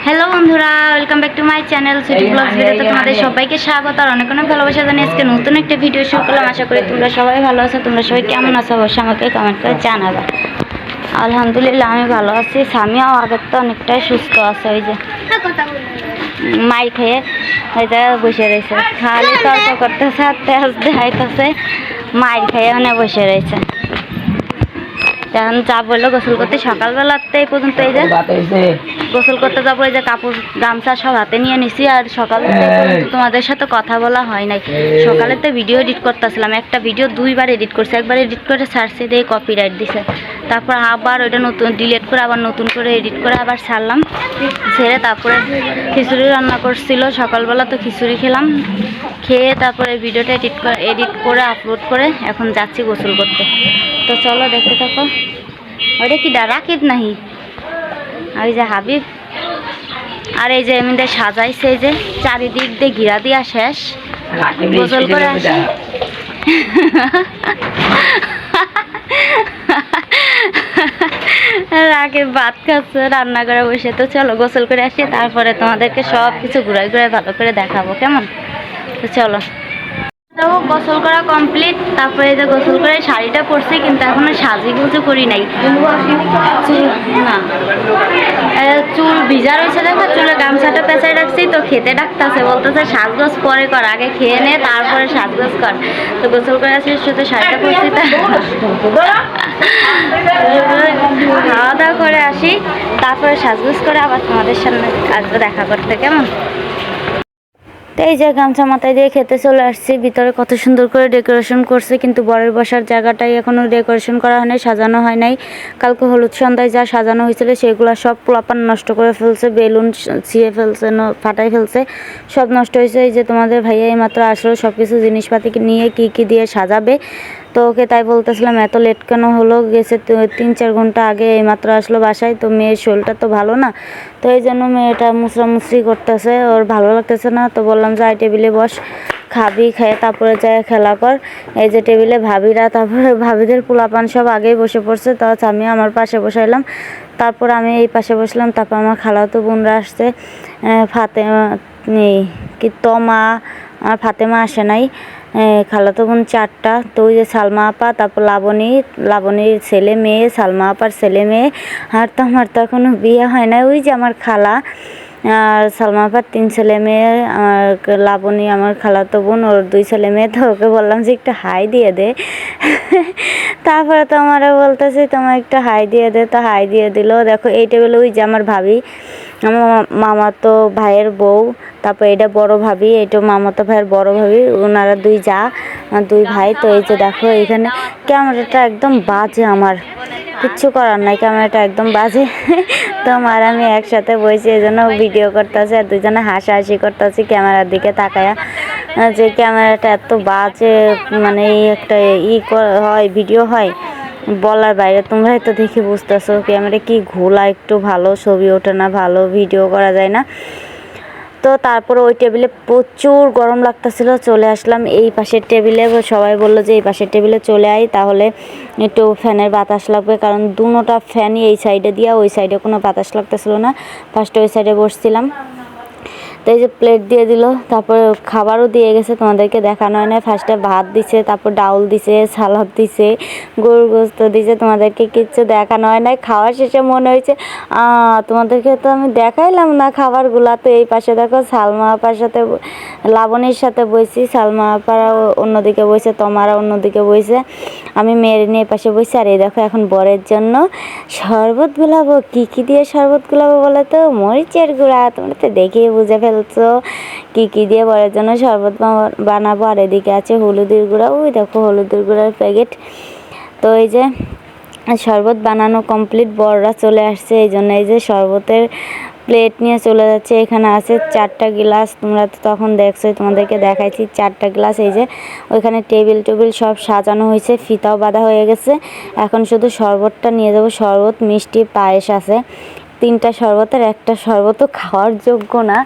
Hello বন্ধুরা, welcome back to my channel sweety blogs ভিডিওতে তোমাদের সবাইকে স্বাগত আর অনেক অনেক ভালোবাসা জানিয়ে আজকে নতুন একটা ভিডিও শুরু করলাম। আশা করি তোমরা সবাই ভালো আছো। তোমরা সবাই কেমন আছো অবশ্যই আমাকে কমেন্ট করে জানাবা। আলহামদুলিল্লাহ আমি ভালো আছি। সামিয়াও আগের তো অনেকটাই সুস্থ আছে। ওই যে মাই খেয়ে ওই জায়গায় বসে রয়েছে, খালি তর্ক করতেছে, তেজ দেখাইতেছে, মায়ের খেয়ে মানে বসে রয়েছে। এখন যা বললো গোসল করতে সকালবেলাতে এই পর্যন্ত এই যে গোসল করতে যাবো, এই যে কাপড় গামছা সব হাতে নিয়ে নিছি। আর সকাল থেকে পর্যন্ত তোমাদের সাথে কথা বলা হয় নাই। সকালে তো ভিডিও এডিট করতেছিলাম, একটা ভিডিও দুইবার এডিট করছি, একবার এডিট করে ছাড়ছি দিয়ে কপিরাইট দিছে, তারপর আবার ওইটা নতুন ডিলিট করে আবার নতুন করে এডিট করে আবার ছাড়লাম। ছেড়ে তারপরে খিচুড়ি রান্না করছিল সকালবেলা, তো খিচুড়ি খেলাম, খেয়ে তারপরে ভিডিওটা এডিট করে আপলোড করে এখন যাচ্ছি গোসল করতে। তো চলো দেখতে থাকো। ওইটা কি রাকিব নাহি, আর এই যে হাবিব, আর এই যে এমনিতে সাজাইছে, এই যে চারিদিক দিয়ে ঘিরা দিয়া শেষ, গোসল করে আসি। রাকিব ভাত খাচ্ছে রান্না করে বসে। তো চলো গোসল করে আসি, তারপরে তোমাদেরকে সব কিছু ঘুরাই ঘুরাই ভালো করে দেখাবো, কেমন? তো চলো। দেখো গোসল করা কমপ্লিট, তারপরে যে গোসল করে শাড়িটা পরছি, কিন্তু এখনো সাজুগুজু করি নাই। না, চুল ভিজা রয়েছে, দেখো চুলে গামছাটা পেঁচাই রাখছি। তো খেতে ডাকতেছে, বলতেছে সাজগোজ পরে কর, আগে খেয়ে নে তারপরে সাজগোজ কর। তো গোসল করে আসি, শুধু শাড়িটা পরছি, খাওয়া দাওয়া করে আসি, তারপরে সাজগোজ করে আবার তোমাদের সামনে আসবো দেখা করতে, কেমন? তো এই যে গামছা মাথায় দিয়ে খেতে চলে আসছি। ভিতরে কত সুন্দর করে ডেকোরেশন করছে, কিন্তু বরের বসার জায়গাটাই এখনও ডেকোরেশন করা হয় নাই, সাজানো হয় নাই। কালকে হলুদ সন্ধ্যায় যা সাজানো হয়েছিল সেগুলো সব পোলাপান নষ্ট করে ফেলছে, বেলুন ছিঁড়ে ফেলছে, ফাটাই ফেলছে, সব নষ্ট হয়েছে। এই যে তোমাদের ভাইয়া এইমাত্র আসলো, সব কিছু জিনিসপাতি নিয়ে কী দিয়ে সাজাবে। তো ওকে তাই বলতেছিলাম এত লেট কেন হলো, গেছে 3-4 ঘন্টা আগে, এইমাত্র আসলো বাসায়। তো মেয়ের শরীরটা তো ভালো না, তো এই জন্য মেয়েটা মুছরামুছরি করতেছে, ওর ভালো লাগতেছে না। তো বললাম যে আই টেবিলে বস, খাবি, খেয়ে তারপরে যায় খেলা কর। এই যে টেবিলে ভাবিরা, তারপরে ভাবিদের পোলাপান সব আগেই বসে পড়ছে। তো আমি আমার পাশে বসাইলাম, তারপর আমি এই পাশে বসলাম। তারপর আমার খালাতো বোনরা আসছে, ফাতেমা নেই কি তমা, আমার ফাতেমা আসে নাই, খালাতো বোন 4টা। তো ওই যে সালমা আপা, তারপর লাবণীর ছেলে মেয়ে, সালমা আপার ছেলে মেয়ে। আর তো আমার তো এখনও বিয়ে হয় না। ওই যে আমার খালা আর সালমা আপার 3 ছেলে মেয়ে, আর লাবণী আমার খালাতো বোন, ওর 2 ছেলে মেয়ে। তো ওকে বললাম যে একটু হাই দিয়ে দে। তারপরে তো আমারও বলতেছি তোমার একটু হাই দিয়ে দে, তো হাই দিয়ে দিল। দেখো এই টেবিলে ওই যে আমার ভাবি, আমার মামাতো ভাইয়ের বউ, তারপর এটা বড় ভাবি, এটা মামাতো ভাইয়ের বড় ভাবি, ওনারা 2 যা 2 ভাই। তো এই যে দেখো এখানে ক্যামেরাটা একদম বাজে, আমার কিচ্ছু করার নাই, ক্যামেরাটা একদম বাজে। তো আর আমি একসাথে বসে এই জন্য ভিডিও করতেছি, আর দুজনে হাসাহাসি করতেছি ক্যামেরার দিকে তাকায়া, যে ক্যামেরাটা এত বাজে, মানে এই একটা হয় ভিডিও হয় বলার বাইরে। তোমরাই তো দেখে বুঝতেছো ক্যামেরা কি ঘোলা, একটু ভালো ছবি ওঠে না, ভালো ভিডিও করা যায় না। তো তারপরে ওই টেবিলে প্রচুর গরম লাগতেছিল, চলে আসলাম এই পাশের টেবিলে। সবাই বললো যে এই পাশের টেবিলে চলে আই, তাহলে একটু ফ্যানের বাতাস লাগবে, কারণ দুটোটা ফ্যানই এই সাইডে দিয়া, ওই সাইডে কোনো বাতাস লাগতেছিল না। ফার্স্টে ওই সাইডে বসছিলাম। তো এই যে প্লেট দিয়ে দিল, তারপর খাবারও দিয়ে গেছে, তোমাদেরকে দেখানো হয় না। ফার্স্টে ভাত দিছে, তারপর ডাউল দিছে, সালাদ দিছে, গরুর গোস্ত দিছে, তোমাদেরকে কিচ্ছু দেখানো হয় না। খাওয়ার শেষে মনে হয়েছে তোমাদেরকে তো আমি দেখাইলাম না খাবারগুলা। তো এই পাশে দেখো সালমা আপার সাথে, লাবণীর সাথে বইছি, সালমা আপারা অন্যদিকে বইছে, তোমারা অন্যদিকে বইছে, আমি মেয়ের নিয়ে পাশে বইছি। আর এই দেখো এখন বরের জন্য শরবত গুলাবো। কী দিয়ে শরবত গুলাবো বলে তো, মরিচের গুঁড়া, তোমরা তো দেখেই বুঝে ফেলছো কী দিয়ে বরের জন্য শরবত বানাবো। আর এদিকে আছে হলুদের গুঁড়া, ওই দেখো হলুদের গুঁড়ার প্যাকেট। তো এই যে শরবত বানানো কমপ্লিট, বররা চলে আসছে, এই জন্য এই যে শরবতের প্লেট নিয়ে চলে যাচ্ছে। এখানে আছে 4টা গ্লাস, তোমরা তো তখন দেখছো, তোমাদেরকে দেখাইছি 4টা গ্লাস। এই যে ওইখানে টেবিল সব সাজানো হয়েছে, ফিতাও বাঁধা হয়ে গেছে। এখন শুধু শরবতটা নিয়ে যাবো, শরবত, মিষ্টি, পায়েস আছে, 3টা শরবতের একটা শরবতও খাওয়ার যোগ্য না।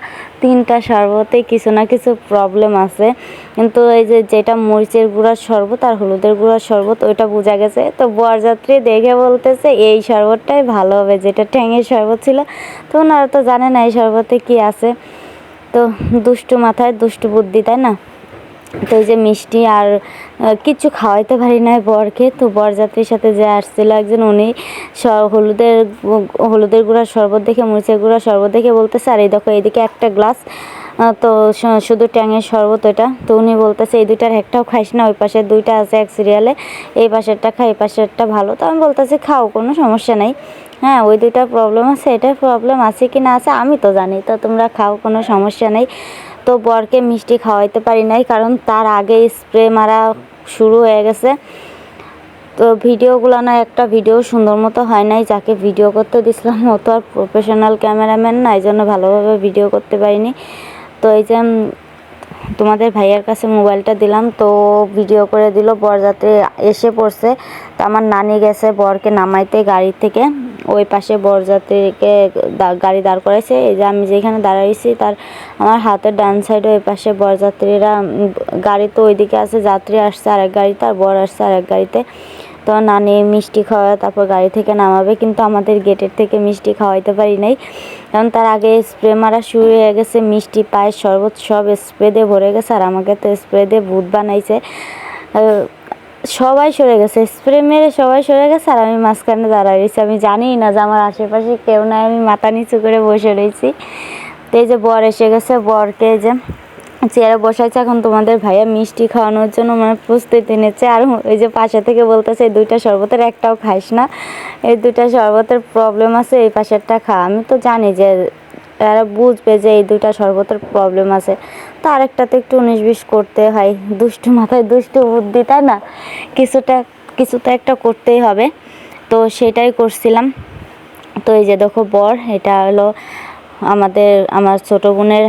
3টা শরবতে কিছু না কিছু প্রবলেম আছে। কিন্তু এই যেটা মরিচের গুঁড়ার শরবত আর হলুদের গুঁড়ার শরবত ওইটা বোঝা গেছে। তো বরযাত্রী দেখে বলতেছে এই শরবতটাই ভালো হবে, যেটা ট্যাঙের শরবত ছিল। তো ওনারা তো জানে না এই শরবতে কি আছে। তো দুষ্টু মাথায় দুষ্টু বুদ্ধি, তাই না? তো এই যে মিষ্টি আর কিছু খাওয়াইতে পারি নাই বরকে। তো বরযাত্রীর সাথে যে আসছিল একজন, উনি হলুদের গুঁড়ার শরবত দেখে, মরিচের গুঁড়ার শরবত দেখে বলতেছে আর এই দেখো এইদিকে একটা গ্লাস তো শুধু ট্যাঙের শরবত ওইটা। তো উনি বলতেছে এই দুইটার একটাও খাইস না, ওই পাশের দুইটা আছে এক সিরিয়ালে, এই পাশেরটা খাই, এই পাশেরটা ভালো। তো আমি বলতেছি খাও, কোনো সমস্যা নাই। হ্যাঁ, ওই দুইটার প্রবলেম আছে, এটার প্রবলেম আছে কি না আছে আমি তো জানি, তো তোমরা খাও, কোনো সমস্যা নেই। তো বরকে মিষ্টি খাওয়াইতে পারি নাই, কারণ তার আগে স্প্রে মারা শুরু হয়ে গেছে। তো ভিডিওগুলো না, একটা ভিডিও সুন্দর মতো হয় নাই। যাকে ভিডিও করতে দিছিলাম ও তো আর প্রফেশনাল ক্যামেরাম্যান না, এই জন্য ভালোভাবে ভিডিও করতে পারিনি। তো এই যে তোমাদের ভাইয়ার কাছে মোবাইলটা দিলাম, তো ভিডিও করে দিল। বরযাত্রী এসে পড়ছে। তো আমার নানি গেছে বরকে নামাইতে গাড়ি থেকে, ওই পাশে বরযাত্রীকে গাড়ি দাঁড় করাইছে। এই যে আমি যেখানে দাঁড়াইছি তার আমার হাতের ডান সাইডে ওই পাশে বরযাত্রীরা, গাড়ি তো ওইদিকে আছে, যাত্রী আসছে আরেক গাড়িতে আর বর আসছে আরেক গাড়িতে। তো নানি মিষ্টি খাওয়া তারপর গাড়ি থেকে নামাবে, কিন্তু আমাদের গেটের থেকে মিষ্টি খাওয়াইতে পারি নাই, কারণ তার আগে স্প্রে মারা শুরু হয়ে গেছে। মিষ্টি পায়েস শরবত সব স্প্রে দিয়ে ভরে গেছে, আর আমাকে তো স্প্রে দিয়ে ভূত বানাইছে। সবাই সরে গেছে, স্প্রে মেরে সবাই সরে গেছে, আর আমি মাঝখানে দাঁড়ায় রয়েছি। আমি জানি না যে আমার আশেপাশে কেউ নাই, আমি মাথা নিচু করে বসে রয়েছি। তো এই যে বর এসে গেছে, বরকে যে চেয়ারে বসাইছে, এখন তোমাদের ভাইয়া মিষ্টি খাওয়ানোর জন্য মানে প্রস্তুতি নিচ্ছে। আর ওই যে পাশে থেকে বলতেছে এই দুইটা শরবতের একটাও খাইস না, এই দুইটা শরবতের প্রবলেম আছে, এই পাশেরটা খা। আমি তো জানি যে এরা বুঝবে যে এই দুইটা শরবতের প্রবলেম আছে, তো আরেকটাতে একটু 19-20 করতে হয়। দুষ্টু মাথায় দুষ্টু বুদ্ধি, তাই না? কিছু তো একটা করতেই হবে। তো সেটাই করছিলাম। তো এই যে দেখো বর, এটা হলো আমার ছোট বোনের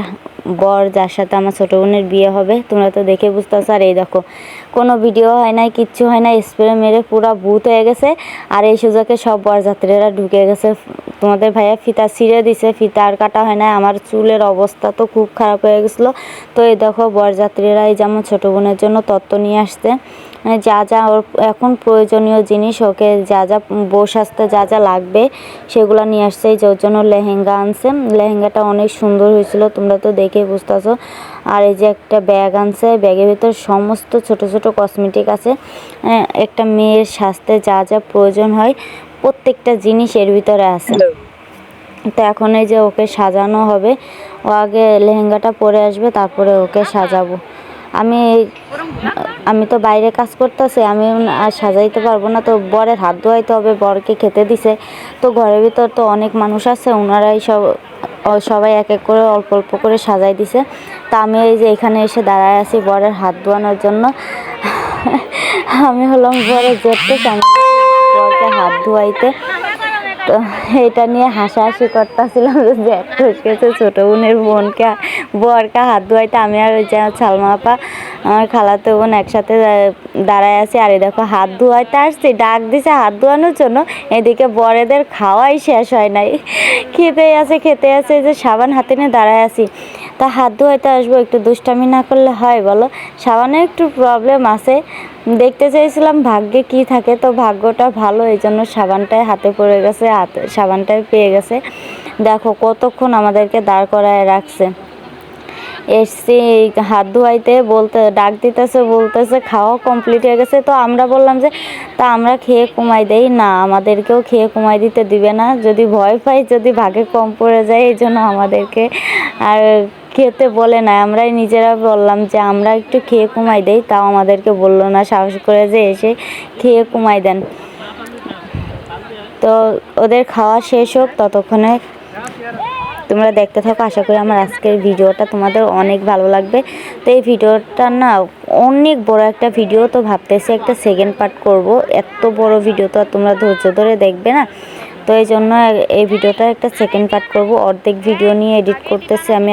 বর, যার সাথে আমার ছোট বোনের বিয়ে হবে। তোমরা তো দেখে বুঝতেছো। আর এই দেখো কোনো ভিডিও হয় নাই, কিচ্ছু হয় না, স্প্রে মেরে পুরা ভূত হয়ে গেছে। আর এই সুযোগে সব বরযাত্রীরা ঢুকে গেছে। তোমাদের ভাইয়া ফিতা ছিঁড়ে দিছে, ফিতা আর কাটা হয় না। আমার চুলের অবস্থা তো খুব খারাপ হয়ে গেছিলো। তো এই দেখো বরযাত্রীরা এই যেমন ছোট বোনের জন্য তত্ত্ব নিয়ে আসছে, যা যা ওর এখন প্রয়োজনীয় জিনিস, ওকে যা যা বউ সাজতে যা যা লাগবে সেগুলো নিয়ে আসছে। এই যে ওর জন্য লেহেঙ্গা আনছে, লেহেঙ্গাটা অনেক সুন্দর হয়েছিল, তোমরা তো দেখেই বুঝতেছো। আর এই যে একটা ব্যাগ আনছে, ব্যাগের ভিতর সমস্ত ছোট ছোট কসমেটিক আছে। একটা মেয়ের সাজতে যা যা প্রয়োজন হয় প্রত্যেকটা জিনিস এর ভিতরে আছে। তো এখন এই যে ওকে সাজানো হবে, ও আগে লেহেঙ্গাটা পরে আসবে, তারপরে ওকে সাজাবো। আমি তো বাইরে কাজ করতেছি, আমি আর সাজাইতে পারবো না। তো বরের হাত ধোয়াইতে হবে, বরকে খেতে দিছে। তো ঘরের ভিতর তো অনেক মানুষ আছে, ওনারাই সবাই এক এক করে অল্প অল্প করে সাজাই দিছে। তা আমি এই যে এখানে এসে দাঁড়ায় আছি বরের হাত ধোয়ানোর জন্য। আমি হলাম বরের জেঠতে, বরকে হাত ধোয়াইতে। তো এটা নিয়ে হাসাহাসি করতেছিলাম যে এসেছে ছোটো বোনের বরকে হাত ধোয়াইতে। আমি আর ওই যে সালমা আপা আমার খালাতো বোন একসাথে দাঁড়ায় আছি। আর এই দেখো হাত ধোয়াইতে আসছি, ডাক দিছে হাত ধোয়ানোর জন্য। এদিকে বরেদের খাওয়াই শেষ হয় নাই, খেতে আছে যে সাবান হাতে নিয়ে দাঁড়ায় আছি। তা হাত ধোয়াইতে আসবো, একটু দুষ্টামি না করলে হয় বলো? সাবানের একটু প্রবলেম আছে, দেখতে চাইছিলাম ভাগ্যে কি থাকে। তো ভাগ্যটা ভালো, এই জন্য সাবানটাই হাতে পড়ে গেছে, সাবানটাই পেয়ে গেছে। দেখো কতক্ষণ আমাদেরকে দাঁড় করায় রাখছে। এসছি হাত ধোয়াইতে, ডাক দিতেছে, বলতেছে খাওয়া কমপ্লিট হয়ে গেছে। তো আমরা বললাম যে তা আমরা খেয়ে কমাই দেই না, আমাদেরকেও খেয়ে কমাই দিতে দিবে না, যদি ভয় পাই যদি ভাগে কম পড়ে যায়, এই জন্য আমাদেরকে আর খেতে বলে না। আমরাই নিজেরা বললাম যে আমরা একটু খেয়ে কমাই দেই, তাও আমাদেরকে বললো না, সাহস করে যে এসে খেয়ে কমাই দেন। তো ওদের খাওয়া শেষ হোক, ততক্ষণে তোমরা দেখতে থাকো। আশা করি আমার আজকের ভিডিওটা তোমাদের অনেক ভালো লাগবে। তো এই ভিডিওটা না অনেক বড় একটা ভিডিও, তো ভাবতেছি একটা সেকেন্ড পার্ট করব। এত বড় ভিডিও তো আর তোমরা ধৈর্য ধরে দেখবে না, তো এই জন্য এই ভিডিওটা একটা সেকেন্ড পার্ট করব। অর্ধেক ভিডিও নিয়ে এডিট করতেছি আমি।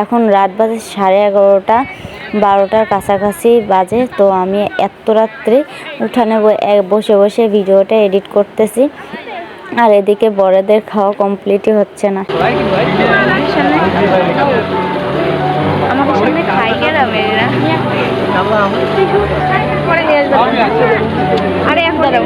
এখন রাত বাজে 11:30, 12টার কাছাকাছি বাজে। তো আমি এত রাত্রে উঠানে বসে বসে ভিডিওটা এডিট করতেছি। আর এদিকে বড়দের খাওয়া কমপ্লিটই হচ্ছে না। আমাকে সামনে খাই গেলাম এরা পরে নিয়ে আসবো। আরে এখন দাঁড়াও,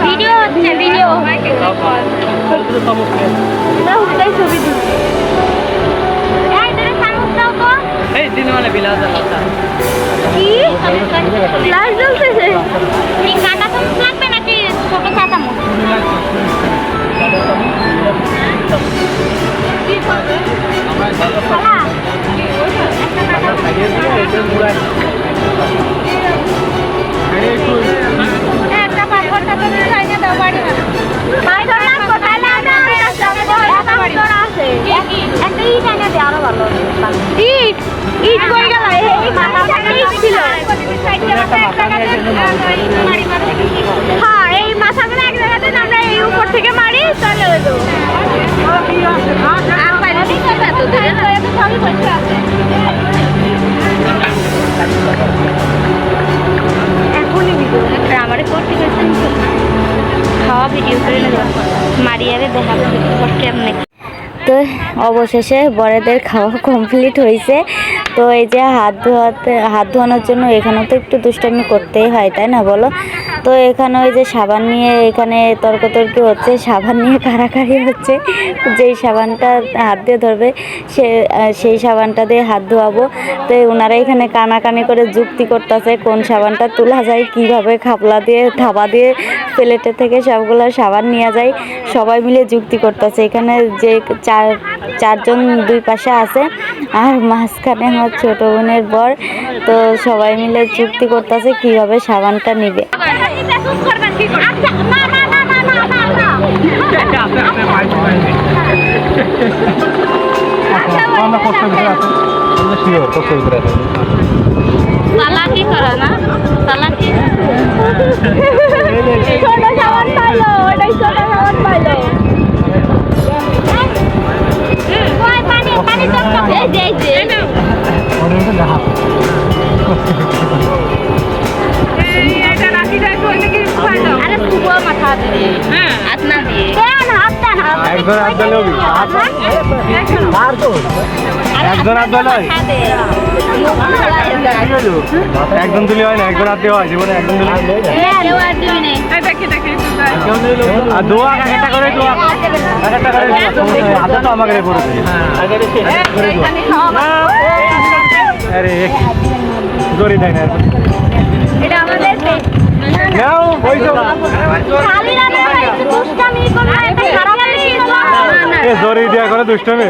ভিডিও হচ্ছে, ভিডিও ছবি কি লাশ জ্বলতেছে? কাটা চামচ লাগবে নাকি ছোট চা চামচ? একটা পাসপোর্ট চাইনা দাও বাড়ি একটা ইট এনে দে, আরো ভালো। ইট ইট কই গেল? ছিল হ্যাঁ, এই মাথাগুলো এক জায়গাতে আমরা এই উপর থেকে মারি চলে যাবো। এখনই ভিডিও আমার করতে গেছেন খাওয়া ভিডিও করে নেব, মারিয়ারে দেখাবো কেমনে। তো অবশেষে বড়দের খাওয়া কমপ্লিট হয়েছে। তো এই যে হাত ধোয়ানোর জন্য এখানেও তো একটু দুষ্টামি করতেই হয়, তাই না বলো? তো এখানে ওই যে সাবান নিয়ে এখানে তর্কতর্কি হচ্ছে, সাবান নিয়ে কাড়াকাড়ি হচ্ছে। যেই সাবানটা হাত দিয়ে ধরবে সেই সাবানটা দিয়ে হাত ধোয়াবো। তো ওনারা এখানে কানাকানি করে যুক্তি করতেছে কোন সাবানটা তোলা যায়, কিভাবে খাপলা দিয়ে থাবা দিয়ে প্লেটে থেকে সবগুলো সাবান নিয়ে যায়, সবাই মিলে যুক্তি করতেছে। এখানে যে চারজন দুই পাশে আছে আর মাঝখানে আমার ছোট বোনের বর। তো সবাই মিলে চুক্তি করতেছে কিভাবে সাবানটা নিবে। চালাকি করে না, চালাকি ছোট সাবান পাইলো, ওটাই ছোট সাবান পাইলো। একজন দিলে হয় না, একজন হাত দেওয়া হয় জীবনে, একজন দিলে দোয়া একটা করে হাতে তো আমাকে পড়েছে। আরে জরি দেয় না জরি দেওয়া করে দুষ্টমি।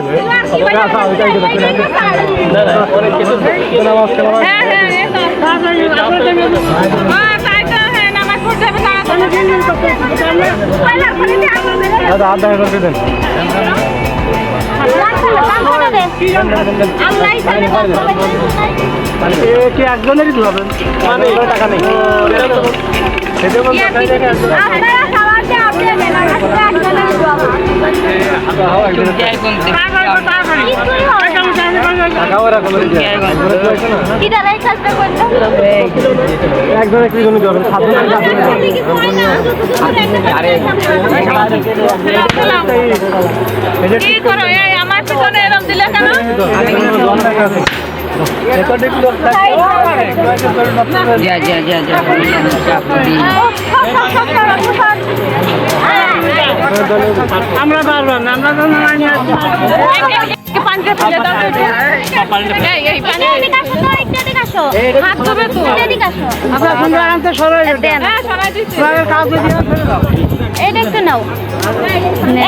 দেন কি একজনেরই ধরবেন, টাকা নেই। একজনে কি জন্য যাবেন? আমার পিছনে এরকম দিলে কেন? আমরা পারবো না, আমরা এইটা একটু নাও,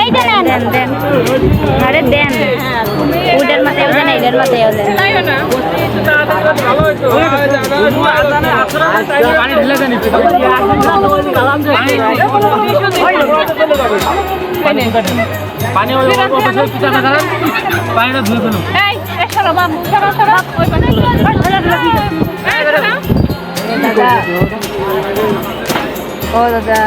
এইটা দেন দেন, আরে দেন ওটার মাথায় দেন, এইটার মাথায় দেন। পানি পানিটা ধুয়ে ফেলুন। ও দাদা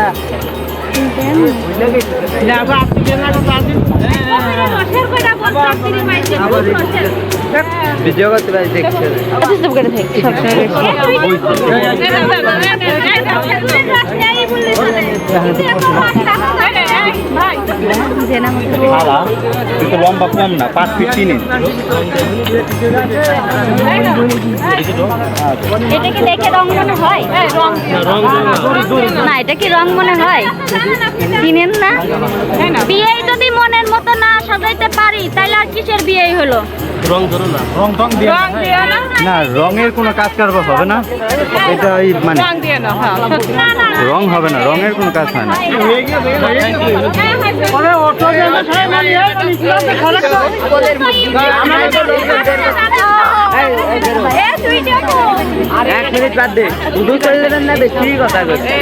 ভিডিও করতে পারি দেখছে লম্বা কম না 5 ফিট 3 ইঞ্চ। এটা কি দেখে রং মনে হয়? না, এটা কি রং মনে হয়? কিনেন না? বিয়ে যদি মনের মতো না সাজাইতে পারি তাহলে আর কিসের বিয়ে হলো? রং ধরো না, রং টং দিয়ে না, রঙের কোনো কাজ কারবার হবে না, এটা মানে রং হবে না, রঙের কোনো কাজ হয় না। এক মিনিট বাদ দে, শুধু চলে দেবেন না, বেশি কথা করছে।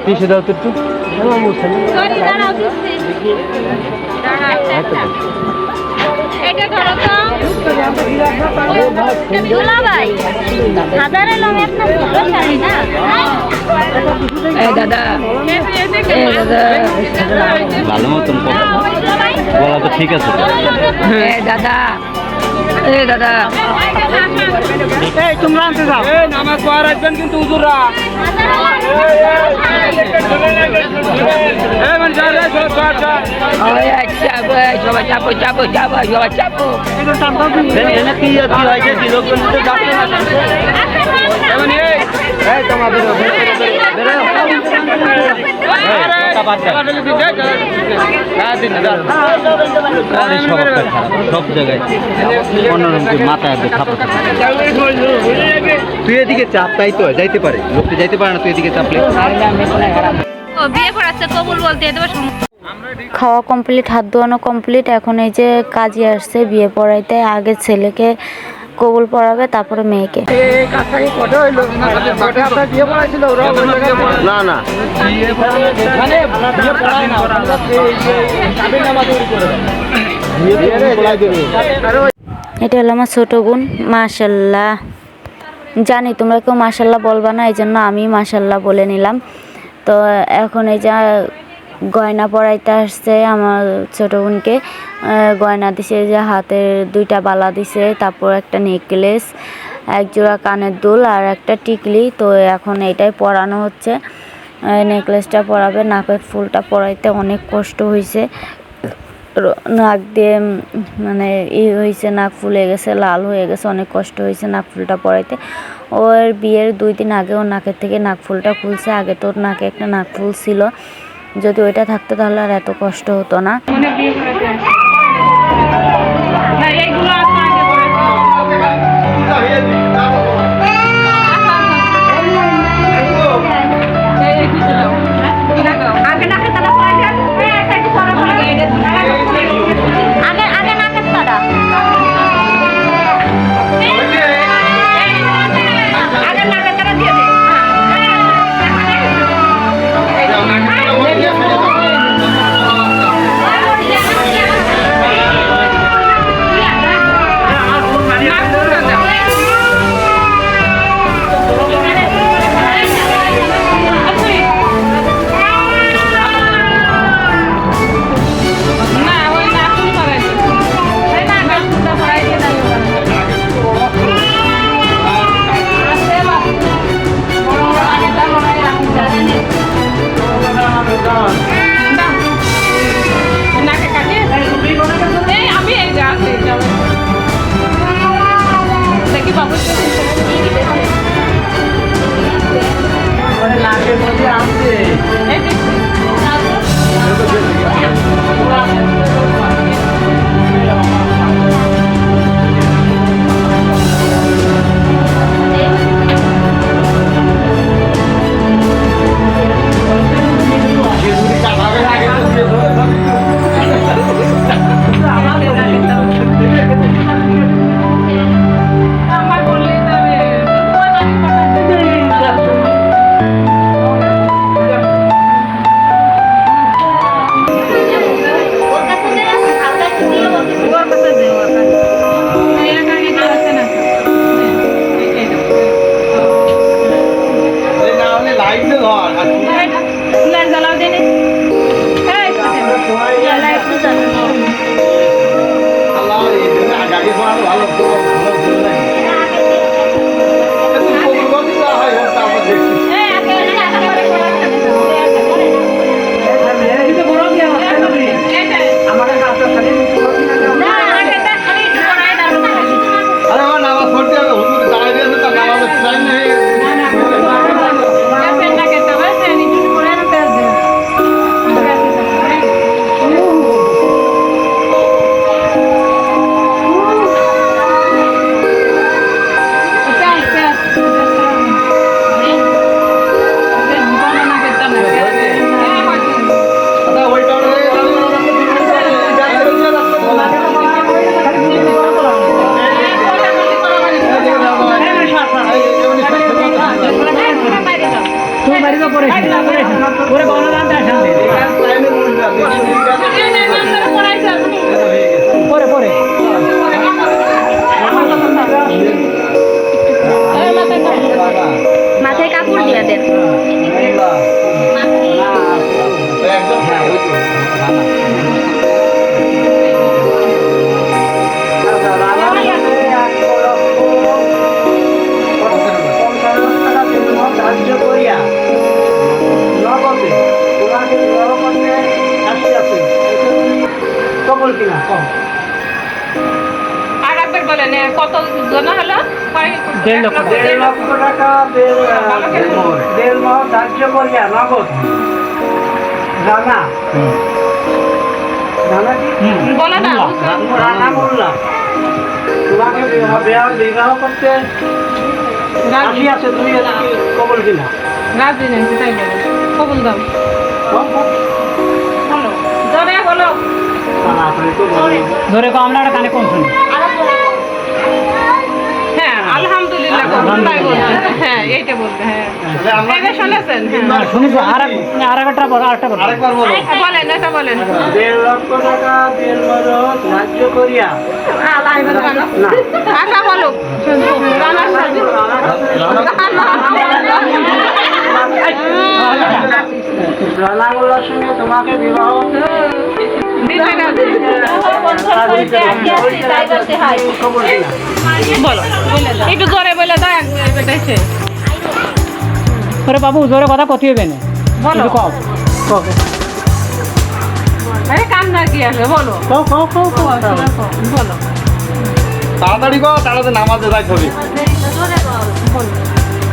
পিছিয়ে দাও তো একটু। ভালো মতন বলা তো ঠিক আছে দাদা তোমরা আনতে যাও, নামাজ পড়া রাখবেন কিন্তু হুজুররা। সবাই চাপো চাপো চাপো সবাই চাপো সব জায়গায় মাথায় তুই এদিকে চাপ, তাই তো যাইতে পারে, লোকটা যাইতে পারে না, তুই এদিকে চাপলে। বিয়ে পড়াচ্ছে কবুল বলতে খাওয়া কমপ্লিট, হাত ধোয়ানো কমপ্লিট। এখন এই যে কাজী আসছে বিয়ে পড়াইতে। আগে ছেলেকে কবুল পড়াবে, তারপরে মেয়েকে। না না, এটা হলো আমার ছোট বোন। মাশাল্লাহ, জানি তোমরা কেউ মাশাল্লাহ বলবা না, এই জন্য আমি মাশাল্লাহ বলে নিলাম। তো এখন এই যা গয়না পরাইতে আসছে আমার ছোট বোনকে, গয়না দিছে, যে হাতের 2টা বালা দিছে, তারপর একটা নেকলেস, এক জোড়া কানের দুল আর একটা টিকলি। তো এখন এটাই পরানো হচ্ছে, নেকলেসটা পরাবে। নাকের ফুলটা পরাইতে অনেক কষ্ট হয়েছে, নাক দিয়ে মানে হয়েছে, নাক ফুলে গেছে, লাল হয়ে গেছে, অনেক কষ্ট হয়েছে নাক ফুলটা পরাইতে। ওর বিয়ের 2 দিন আগে ওর নাকের থেকে নাক ফুলটা খুলছে। আগে তোর নাকে একটা নাক ফুল ছিল, যদি ওইটা থাকতো তাহলে আর এত কষ্ট হতো না। কবল কিনা কম আর একবার বলেন কত জন হলো 1.5 লক্ষ টাকা দেড় মাস ধার্য করিয়া নগদ রানা রানা কি বলো না রানা মোল্লা তোমাকে বিবাহ করতে রাজি আছে তুমি কবল কিনা রাজি নেই তাই বলো কবুল দাও কম কম বলো জোরে বলো তাড়াতাড়ি তো বলো। ধরে কো আমরা কানে কম শুনি হ্যাঁ আলহামদুলিল্লাহ তাই বলতে হ্যাঁ এইটা বলতে হ্যাঁ এটা শুনেছেন হ্যাঁ শুনিস আর একটা বল আরেকটা বল আরেকবার বলো বলেন এটা বলেন 1.5 লক্ষ টাকা দেড় মাস ধার্য করিয়া না আশা বলো রানার সাথে রানা মোল্লার সঙ্গে তোমাকে বিবাহ দিতে না কবল কিনা বলো একটু জোরে বলে দাও এটাইছে ওরে বাবু জোরে কথা কতি হবে না বলো কও কও আরে কাম না কি আছে বলো কও কও কও বলো তাড়াতাড়ি কর তাড়াতাড়ি নামাজে যাইতে হবে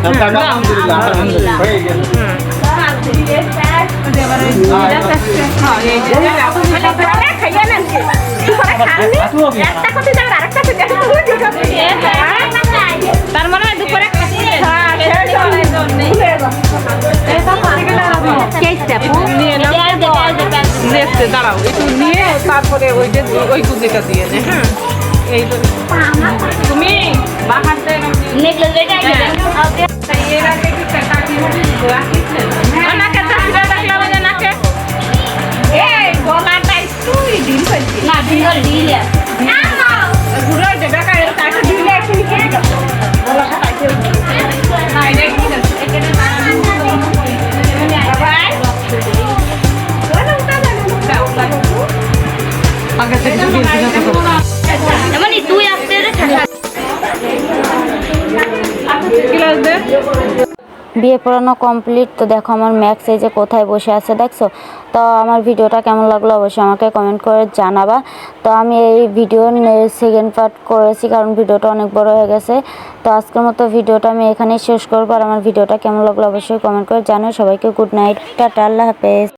আলহামদুলিল্লাহ হয়ে গেল তার মানে দুপুরে দেখতে দাঁড়াও একটু নিয়ে তারপরে ওই কুজিটা দিয়ে নে হ্যাঁ এই তুমি বাহাতে নাকে চাষিরা দেখলাম যে নাকে এই গলাটা একটু ঢিল ফেলছি না ঢিল ঢিল ঘুরে যে বেকার তাকে ঢিল একটু গলাটা টাইট না এটা কি আছে এখানে বাবাই আগে থেকে এমনই তুই আসতে ক্লাস দে বিয়ে পড়ানো কমপ্লিট। তো দেখো আমার ম্যাক্স এই যে কোথায় বসে আছে দেখছো। তো আমার ভিডিওটা কেমন লাগলো অবশ্যই আমাকে কমেন্ট করে জানাবা। তো আমি এই ভিডিওর সেকেন্ড পার্ট করেছি কারণ ভিডিওটা অনেক বড় হয়ে গেছে। তো আজকের মতো ভিডিওটা আমি এখানেই শেষ করবো। আর আমার ভিডিওটা কেমন লাগলো অবশ্যই কমেন্ট করে জানাও। সবাইকে গুড নাইট, টাটা, আল্লাহ হাফেজ।